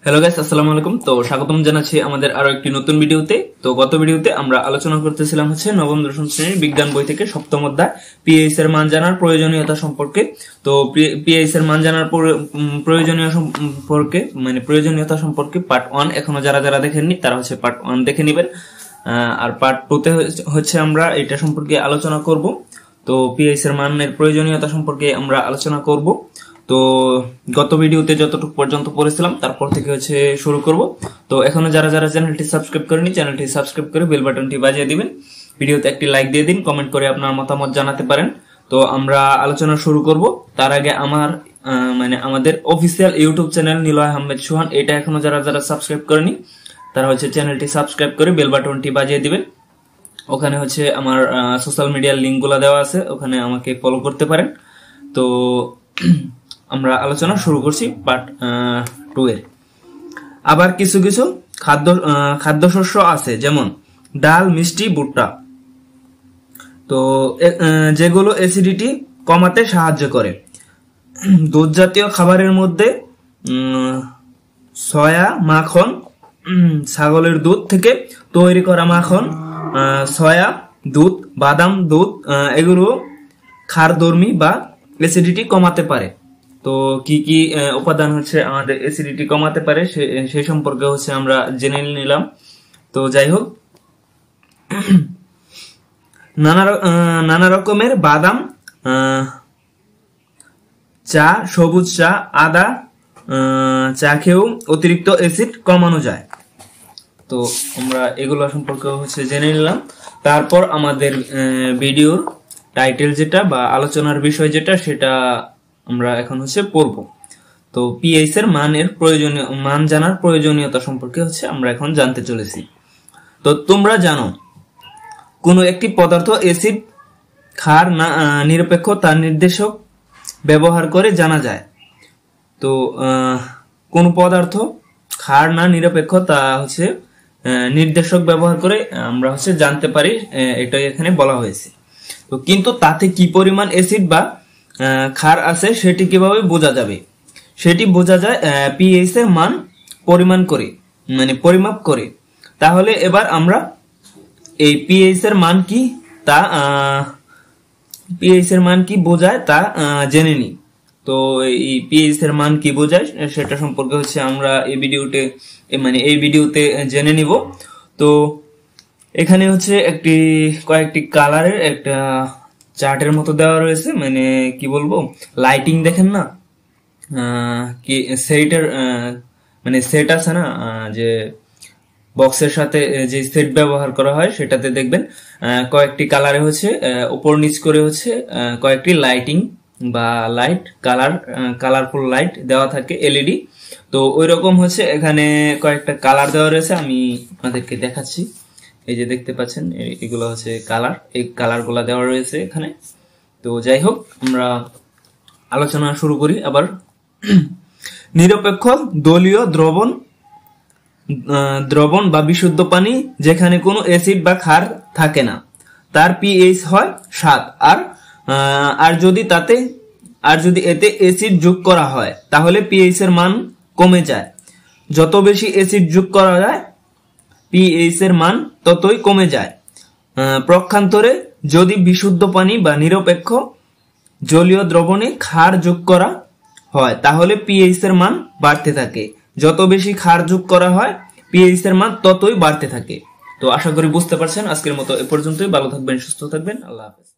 Hello guys, আসসালামু আলাইকুম। তো স্বাগতম জানাচ্ছি আমাদের আরো একটি নতুন ভিডিওতে। তো গত ভিডিওতে আমরা আলোচনা করতেছিলাম নবম দশম শ্রেণীর বিজ্ঞান বই থেকে সপ্তম অধ্যায় পিএইচ এর মান জানার প্রয়োজনীয়তা সম্পর্কে। তো পিএইচ এর মান জানার প্রয়োজনীয়তা সম্পর্কে পার্ট 1 এখনো যারা যারা দেখেননি তারা পার্ট 1 দেখে নেবেন। আর পার্ট 2 তে আমরা এটা সম্পর্কে আলোচনা করব। তো পিএইচ এর মানের প্রয়োজনীয়তা সম্পর্কে আমরা আলোচনা করব। তো গত ভিডিওতে যতটুকু পর্যন্ত পড়েছিলাম তারপর থেকে শুরু করব। তো এখনো যারা যারা চ্যানেলটি সাবস্ক্রাইব করেনি চ্যানেলটি সাবস্ক্রাইব করে বেল বাটনটি বাজিয়ে দিবেন। ভিডিওতে একটি লাইক দিয়ে দিন, কমেন্ট করে আপনার মতামত জানাতে পারেন। তো আমরা আলোচনা শুরু করব। তার আগে আমাদের official YouTube channel Niloy Ahmed Sohan, এটা এখনো যারা যারা সাবস্ক্রাইব করেনি তারা চ্যানেলটি সাবস্ক্রাইব করে বেল বাটনটি বাজিয়ে দিবেন। ওখানে আমার সোশ্যাল মিডিয়ার লিঙ্কগুলো দেওয়া আছে, ওখানে আমাকে ফলো করতে পারেন। তো আমরা আলোচনা শুরু করছি পার্ট 2 এর। আবার কিছু কিছু খাদ্যশস্য আছে, যেমন ডাল, মিষ্টি, ভুট্টা, তো যেগুলো অ্যাসিডিটি কমাতে সাহায্য করে। দুধ জাতীয় খাবারের মধ্যে সয়া মাখন, ছাগলের দুধ থেকে তৈরি করা মাখন, সয়া দুধ, বাদাম দুধ, এগুলো ক্ষারধর্মী বা অ্যাসিডিটি কমাতে পারে। তো কি কি উপাদান আমাদের অ্যাসিডিটি কমাতে পারে সেই সম্পর্কে আমরা জেনে নিলাম। তো যাই হোক, নানা রকমের বাদাম, চা, সবুজ চা, আদা চা খেয়েও অতিরিক্ত অ্যাসিড কমানো যায়। তো আমরা এগুলো সম্পর্কে জেনে নিলাম। তারপর আমাদের ভিডিওর টাইটেল যেটা বা আলোচনার বিষয় যেটা সেটা আমরা এখন পড়ব। তো পিএইচ এর মান জানার প্রয়োজনীয়তা সম্পর্কে আমরা এখন জানতে চলেছি। তো তোমরা জানো কোন একটি পদার্থ অ্যাসিড, ক্ষার না নিরপেক্ষ তার নির্দেশক ব্যবহার করে জানা যায়। তো কোন পদার্থ ক্ষার না নিরপেক্ষ তা নির্দেশক ব্যবহার করে আমরা জানতে পারি, এটাই এখানে বলা হয়েছে। তো কিন্তু তাতে কি পরিমাণ অ্যাসিড বা ক্ষার আছে সেটি কিভাবে বোঝা যাবে? সেটি বোঝা যায় পিএইচ এর মান পরিমাপ করে। তাহলে এবার আমরা এই পিএইচ এর মান কি বোঝায় তা জেনে নিই। তো এই পিএইচ এর মান কি বোঝায় সেটা সম্পর্কে আমরা এই ভিডিওতে জেনে নিব। তো এখানে কয়েকটি কালারের একটা চার্টের মতো দেওয়া রয়েছে, কি বলবো, লাইটিং দেখেন না, কি সেটের সেট আছে না, যে বক্সের সাথে যে সেট ব্যবহার করা হয় সেটাতে দেখবেন কয়েকটি কালারে উপর নিচ করে কয়েকটি লাইটিং বা কালারফুল লাইট দেওয়া থাকে, এলইডি। তো ওই রকম এখানে কয়েকটা কালার দেওয়া রয়েছে, আমি আপনাদেরকে দেখাচ্ছি। এই যে দেখতে পাচ্ছেন, এগুলো কালার, এই কালার গুলা দেওয়া রয়েছে এখানে। তো যাই হোক, আমরা আলোচনা শুরু করি আবার। নিরপেক্ষ দলীয় দ্রবণ বা বিশুদ্ধ পানি যেখানে কোনো অ্যাসিড বা ক্ষার থাকে না, তার পিএইচ হয় 7। আর যদি এতে অ্যাসিড যোগ করা হয় তাহলে পিএইচ এর মান কমে যায়। যত বেশি অ্যাসিড যোগ করা যায় পিএইচ এর মান ততই কমে যায়। পক্ষান্তরে যদি বিশুদ্ধ পানি বা নিরপেক্ষ জলীয় দ্রবণে ক্ষার যোগ করা হয় তাহলে পিএইচ এর মান বাড়তে থাকে। যত বেশি ক্ষার যোগ করা হয় পিএইচ এর মান ততই বাড়তে থাকে। তো আশা করি বুঝতে পারছেন। আজকের মতো এ পর্যন্তই। ভালো থাকবেন, সুস্থ থাকবেন। আল্লাহ হাফেজ।